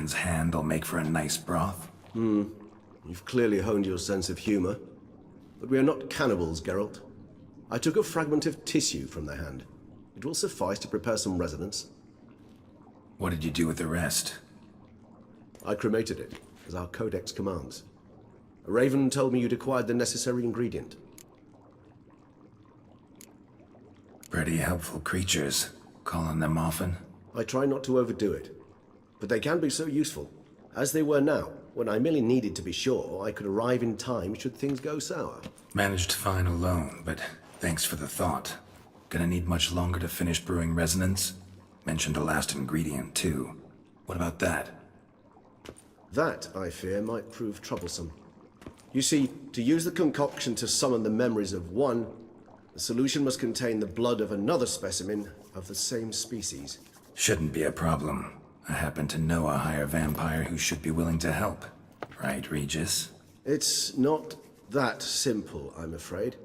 lion's hand'll make for a nice broth. You've clearly honed your sense of humor. But we are not cannibals, Geralt. I took a fragment of tissue from their hand. It will suffice to prepare some resonance. What did you do with the rest? I cremated it, as our codex commands. A raven told me you'd acquired the necessary ingredient. Pretty helpful creatures. Call on them often? I try not to overdo it, but they can be so useful, as they were now, when I merely needed to be sure I could arrive in time should things go sour. Managed fine alone, but thanks for the thought. Gonna need much longer to finish brewing resonance? Mentioned a last ingredient, too. What about that? That, I fear, might prove troublesome. You see, to use the concoction to summon the memories of one, the solution must contain the blood of another specimen of the same species. Shouldn't be a problem. I happen to know a higher vampire who should be willing to help. Right, Regis? It's not that simple, I'm afraid.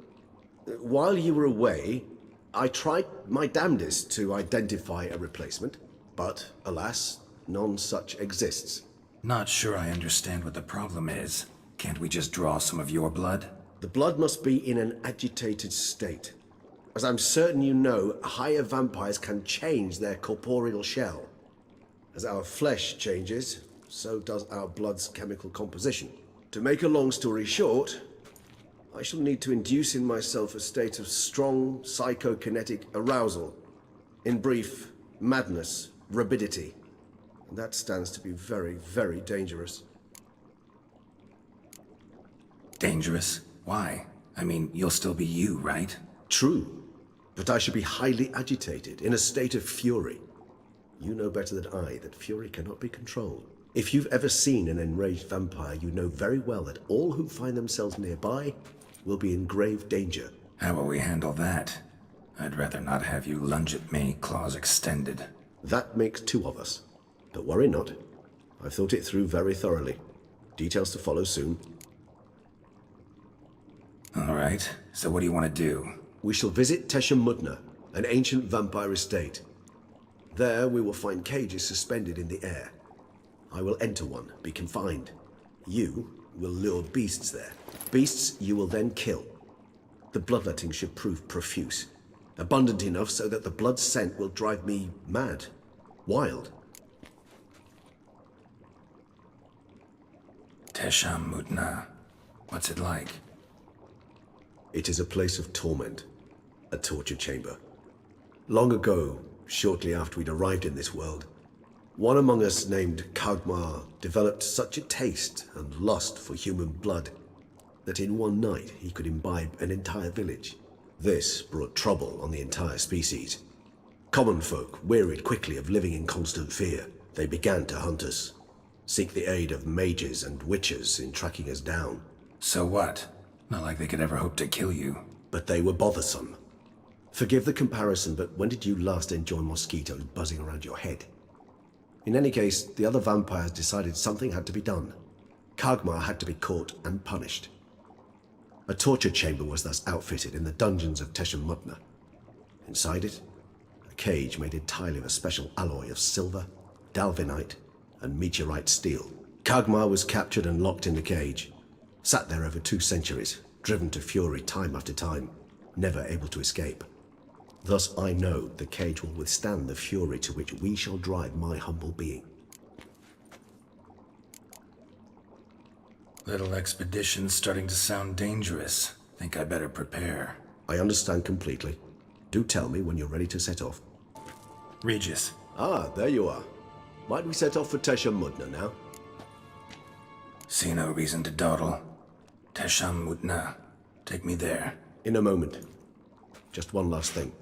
While you were away, I tried my damnedest to identify a replacement, but alas, none such exists. Not sure I understand what the problem is. Can't we just draw some of your blood? The blood must be in an agitated state. As I'm certain you know, higher vampires can change their corporeal shell. As our flesh changes, so does our blood's chemical composition. To make a long story short, I shall need to induce in myself a state of strong psychokinetic arousal. In brief, madness, rabidity. And that stands to be very, very dangerous. Dangerous? Why? I mean, you'll still be you, right? True, but I should be highly agitated, in a state of fury. You know better than I that fury cannot be controlled. If you've ever seen an enraged vampire, you know very well that all who find themselves nearby will be in grave danger. How will we handle that? I'd rather not have you lunge at me, claws extended. That makes two of us. But worry not. I've thought it through very thoroughly. Details to follow soon. All right, so what do you want to do? We shall visit Tesha Mudna, an ancient vampire estate. There we will find cages suspended in the air. I will enter one, be confined. You will lure beasts there. Beasts you will then kill. The bloodletting should prove profuse. Abundant enough so that the blood scent will drive me mad. Wild. Tesha Mudna. What's it like? It is a place of torment. A torture chamber. Long ago, shortly after we'd arrived in this world, one among us named Caviar developed such a taste and lust for human blood that in one night he could imbibe an entire village. This brought trouble on the entire species. Common folk wearied quickly of living in constant fear. They began to hunt us, seek the aid of mages and witches in tracking us down. So what? Not like they could ever hope to kill you. But they were bothersome. Forgive the comparison, but when did you last enjoy mosquitoes buzzing around your head? In any case, the other vampires decided something had to be done. Caviar had to be caught and punished. A torture chamber was thus outfitted in the dungeons of Tesha Mudna. Inside it, a cage made entirely of a special alloy of silver, dalvinite, and meteorite steel. Caviar was captured and locked in the cage. Sat there over 2 centuries, driven to fury time after time, never able to escape. Thus I know the cage will withstand the fury to which we shall drive my humble being. Little expedition's starting to sound dangerous. Think I better prepare. I understand completely. Do tell me when you're ready to set off. Regis. Ah, there you are. Might we set off for Tesha Mudna now? See no reason to dawdle. Tesha Mudna. Take me there. In a moment. Just one last thing.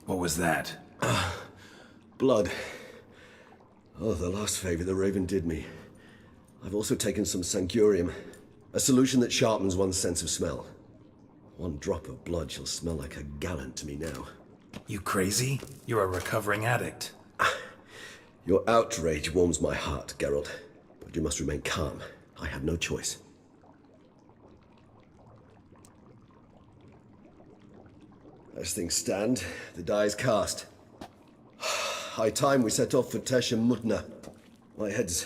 What was that? Blood. Oh, the last favor the Raven did me. I've also taken some Sangurium, a solution that sharpens one's sense of smell. One drop of blood shall smell like a gallon to me now. You crazy? You're a recovering addict. Your outrage warms my heart, Geralt. But you must remain calm. I have no choice. As things stand, the die is cast. High time we set off for Tesha Mutna. My head's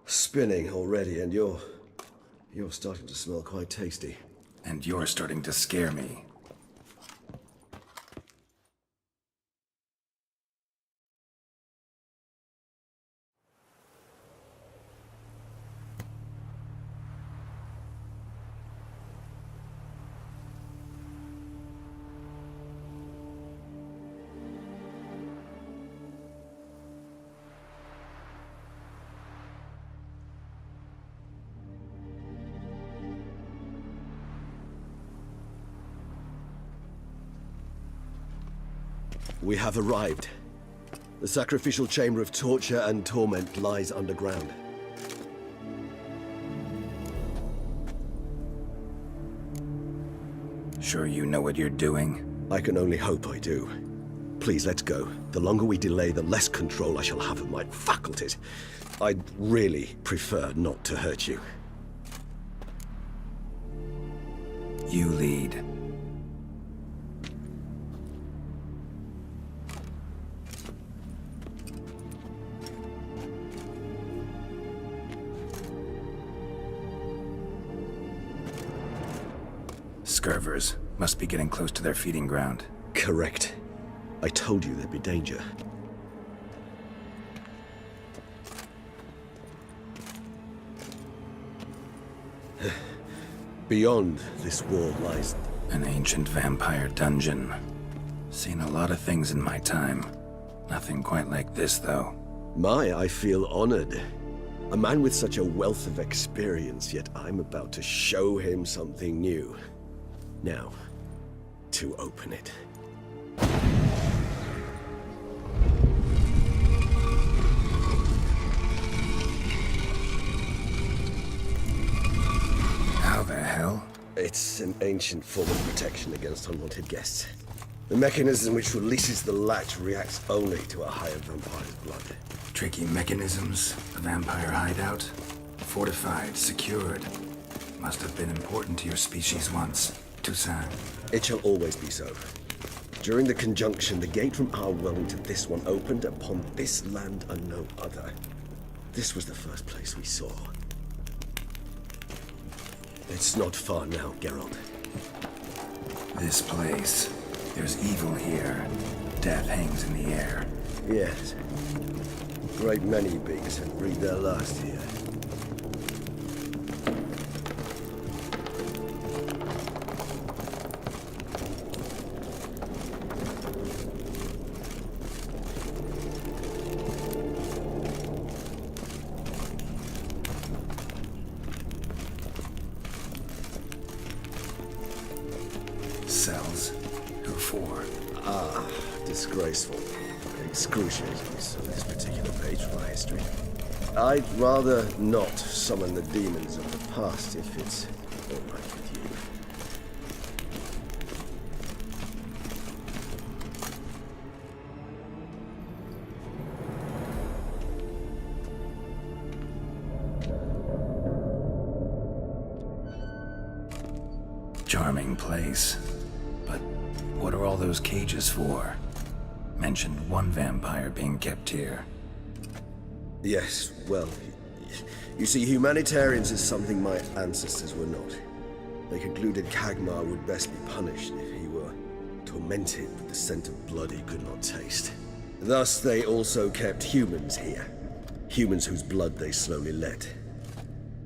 spinning already, and you're starting to smell quite tasty. And you're starting to scare me. We have arrived. The sacrificial chamber of torture and torment lies underground. Sure you know what you're doing? I can only hope I do. Please, let's go. The longer we delay, the less control I shall have of my faculties. I'd really prefer not to hurt you. You lead. Scurvers must be getting close to their feeding ground. Correct. I told you there'd be danger. Beyond this wall lies... An ancient vampire dungeon. Seen a lot of things in my time. Nothing quite like this, though. I feel honored. A man with such a wealth of experience, yet I'm about to show him something new. Now, to open it. How the hell? It's an ancient form of protection against unwanted guests. The mechanism which releases the latch reacts only to a higher vampire's blood. Tricky mechanisms, a vampire hideout. Fortified, secured. Must have been important to your species once. Toussaint. It shall always be so. During the conjunction, the gate from our realm to this one opened upon this land and no other. This was the first place we saw. It's not far now, Geralt. This place. There's evil here. Death hangs in the air. Yes. Great many beings have breathed their last here. Cells. Who for? Disgraceful. Excruciatingly so, this particular page of my history. I'd rather not summon the demons of the past if it's all right with you. Charming place. But what are all those cages for? Mentioned one vampire being kept here. Yes, well, you see, humanitarians is something my ancestors were not. They concluded Caviar would best be punished if he were tormented with the scent of blood he could not taste. Thus, they also kept humans here. Humans whose blood they slowly let.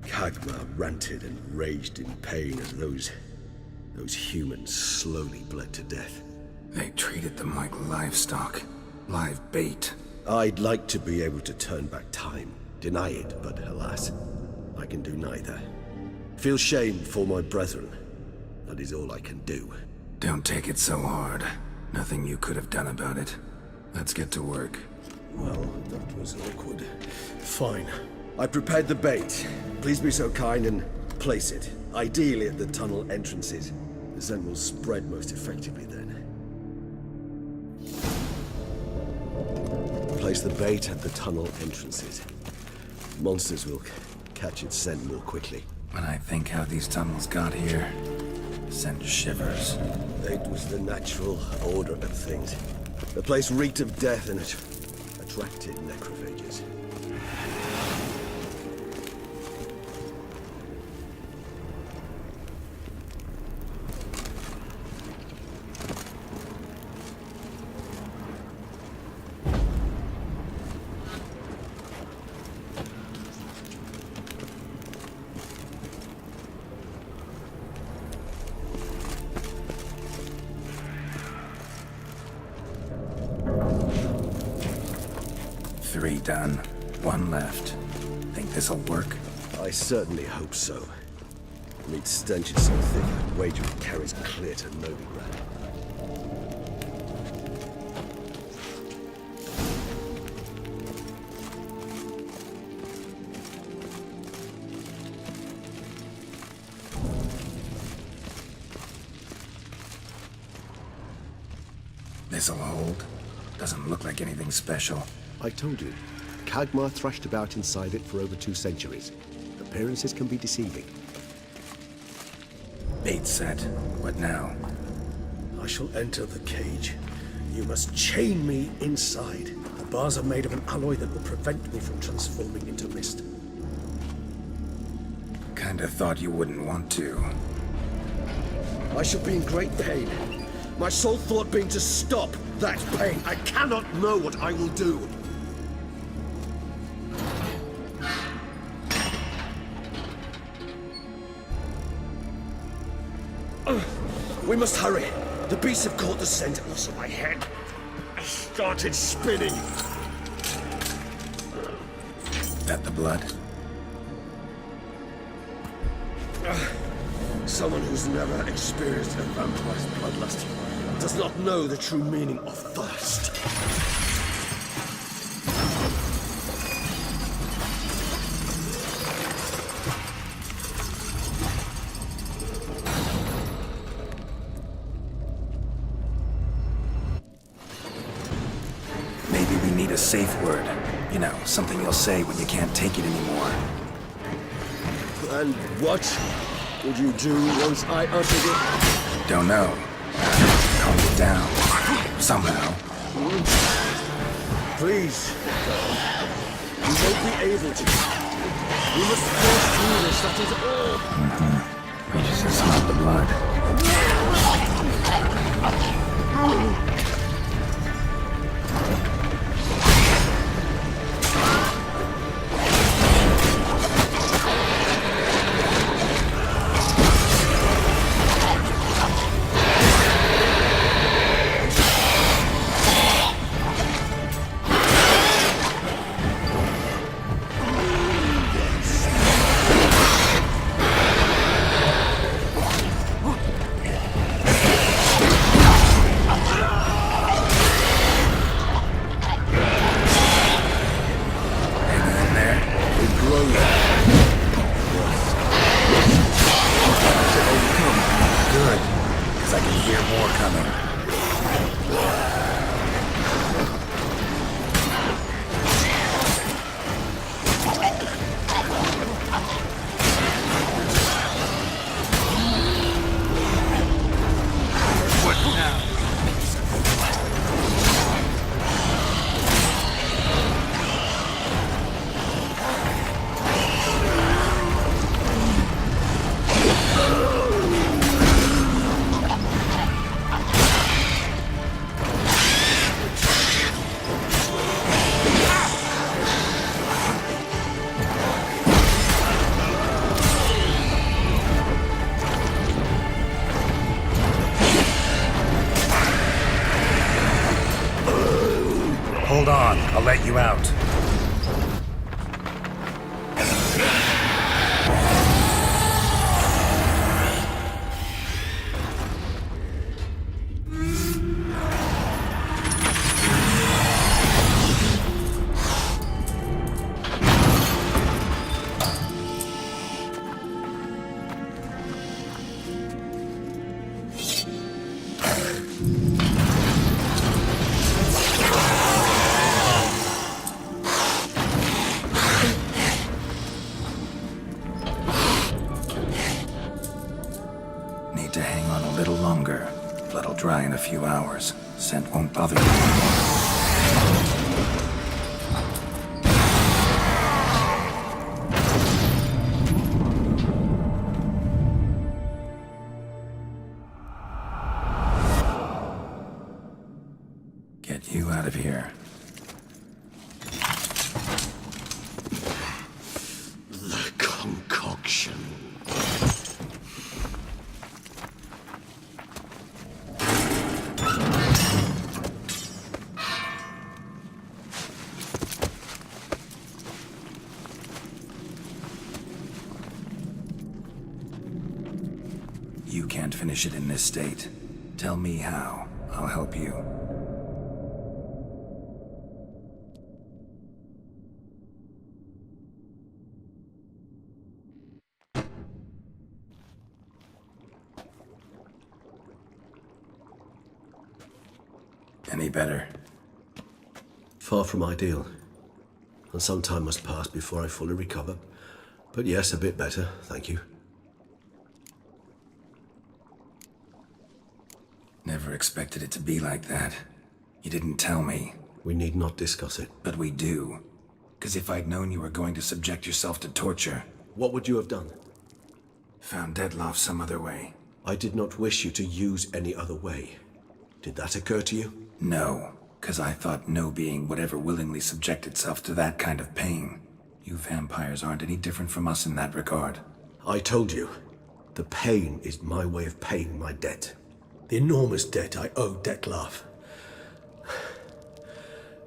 Caviar ranted and raged in pain as those humans slowly bled to death. They treated them like livestock. Live bait. I'd like to be able to turn back time, deny it, but alas, I can do neither. Feel shame for my brethren. That is all I can do. Don't take it so hard. Nothing you could have done about it. Let's get to work. Well, that was awkward. Fine. I prepared the bait. Please be so kind and place it, ideally at the tunnel entrances. The scent will spread most effectively then. Place the bait at the tunnel entrances. Monsters will catch its scent more quickly. When I think how these tunnels got here, Send shivers. It was the natural order of things. The place reeked of death and it attracted necrophages. Three done. One left. Think this'll work? I certainly hope so. Meat stench is so thick, I'd wager it carries clear to Novigrad. This'll hold. Doesn't look like anything special. I told you, Caviar thrashed about inside it for over 2 centuries. Appearances can be deceiving. Bait set. What now? I shall enter the cage. You must chain me inside. The bars are made of an alloy that will prevent me from transforming into mist. Kinda thought you wouldn't want to. I shall be in great pain. My sole thought being to stop that pain. I cannot know what I will do. We must hurry. The beasts have caught the scent, also my head. I started spinning. That the blood? Someone who's never experienced a vampire's bloodlust does not know the true meaning of thirst. Maybe we need a safe word. You know, something you'll say when you can't take it anymore. And what would you do once I uttered it? Don't know. Calm you down. Somehow. Please, you won't be able to. We must force through this, that is all. We just smell the blood. Hold on, I'll let you out. few hours. Scent won't bother you. Get you out of here. The concoction. You can't finish it in this state. Tell me how. I'll help you. Any better? Far from ideal. And some time must pass before I fully recover. But yes, a bit better, thank you. Never expected it to be like that. You didn't tell me. We need not discuss it. But we do. 'Cause if I'd known you were going to subject yourself to torture... What would you have done? Found Deadloff some other way. I did not wish you to use any other way. Did that occur to you? No, 'cause I thought no being would ever willingly subject itself to that kind of pain. You vampires aren't any different from us in that regard. I told you, the pain is my way of paying my debt. The enormous debt I owe Detlef.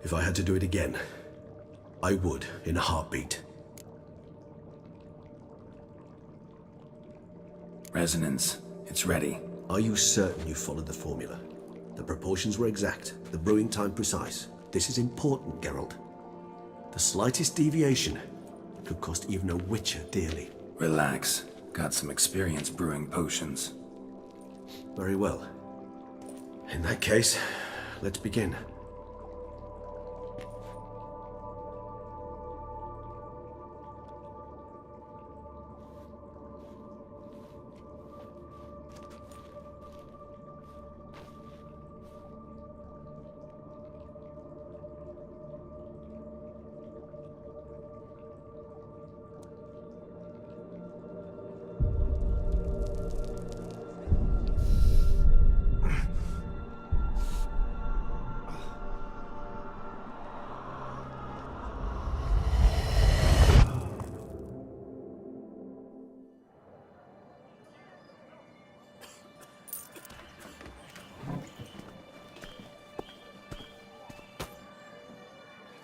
If I had to do it again, I would in a heartbeat. Resonance. It's ready. Are you certain you followed the formula? The proportions were exact, the brewing time precise. This is important, Geralt. The slightest deviation could cost even a witcher dearly. Relax. Got some experience brewing potions. Very well. In that case, let's begin.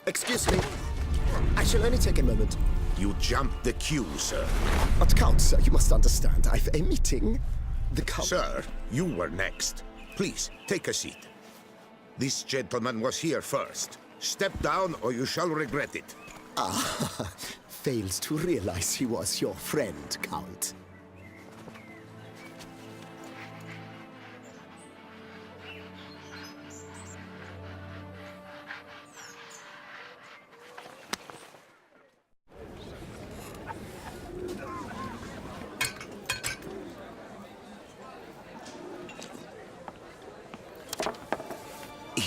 Excuse me. I shall only take a moment. You jumped the queue, sir. But Count, sir, you must understand. I've a meeting. The Count... Sir, you were next. Please, take a seat. This gentleman was here first. Step down or you shall regret it. Ah, fails to realize he was your friend, Count.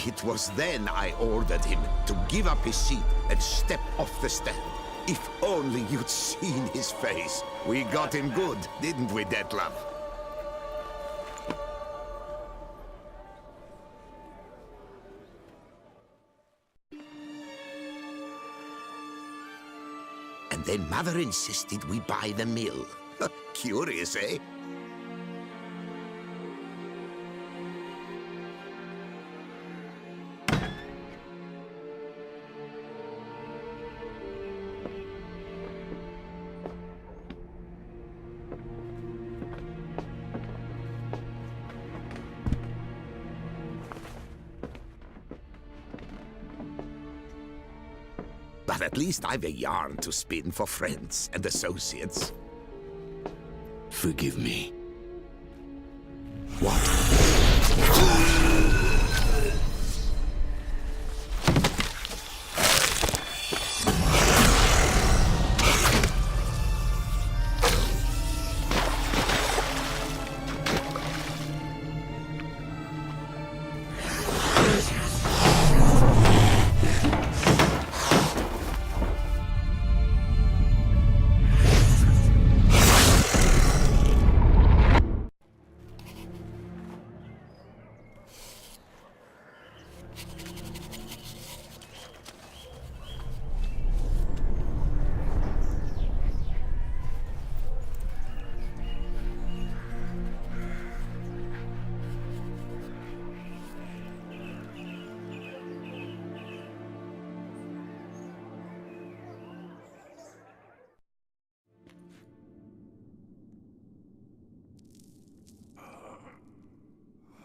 It was then I ordered him to give up his seat and step off the stand. If only you'd seen his face. We got him good, didn't we, Detlef? And then Mother insisted we buy the mill. Curious, eh? But at least I've a yarn to spin for friends and associates. Forgive me. What?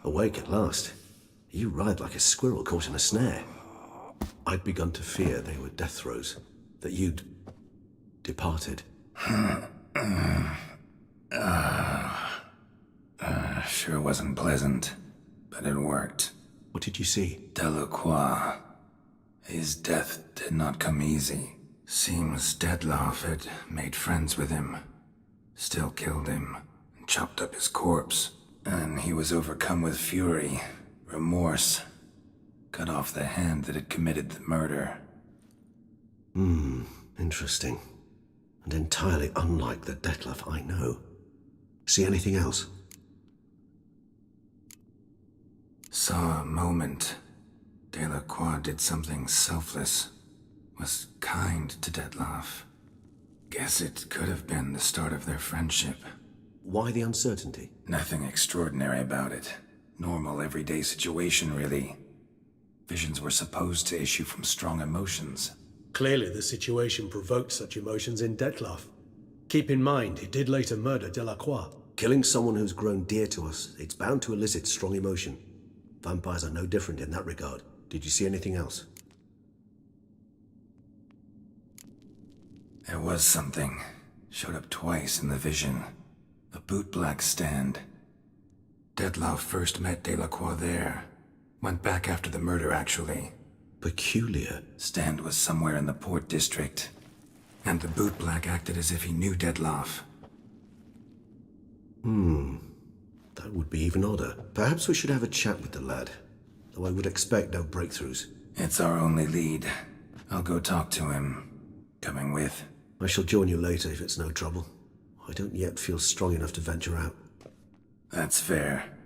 Awake at last. You writhed like a squirrel caught in a snare. I'd begun to fear they were death throes, that you'd departed. Sure wasn't pleasant, but it worked. What did you see? Delacroix. His death did not come easy. Seems Dettlaff had made friends with him, still killed him, and chopped up his corpse. And he was overcome with fury, remorse, cut off the hand that had committed the murder. Interesting. And entirely unlike the Dettlaff I know. See anything else? Saw a moment. Delacroix did something selfless. Was kind to Dettlaff. Guess it could have been the start of their friendship. Why the uncertainty? Nothing extraordinary about it. Normal, everyday situation, really. Visions were supposed to issue from strong emotions. Clearly the situation provoked such emotions in Dettlaff. Keep in mind, he did later murder Delacroix. Killing someone who's grown dear to us, it's bound to elicit strong emotion. Vampires are no different in that regard. Did you see anything else? There was something. Showed up twice in the vision. A bootblack stand. Dettlaff first met Delacroix there. Went back after the murder, actually. Peculiar. Stand was somewhere in the Port District. And the bootblack acted as if he knew Dettlaff. That would be even odder. Perhaps we should have a chat with the lad. Though I would expect no breakthroughs. It's our only lead. I'll go talk to him. Coming with? I shall join you later if it's no trouble. I don't yet feel strong enough to venture out. That's fair.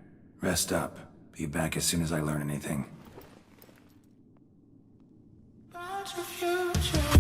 Rest up. Be back as soon as I learn anything. About your future.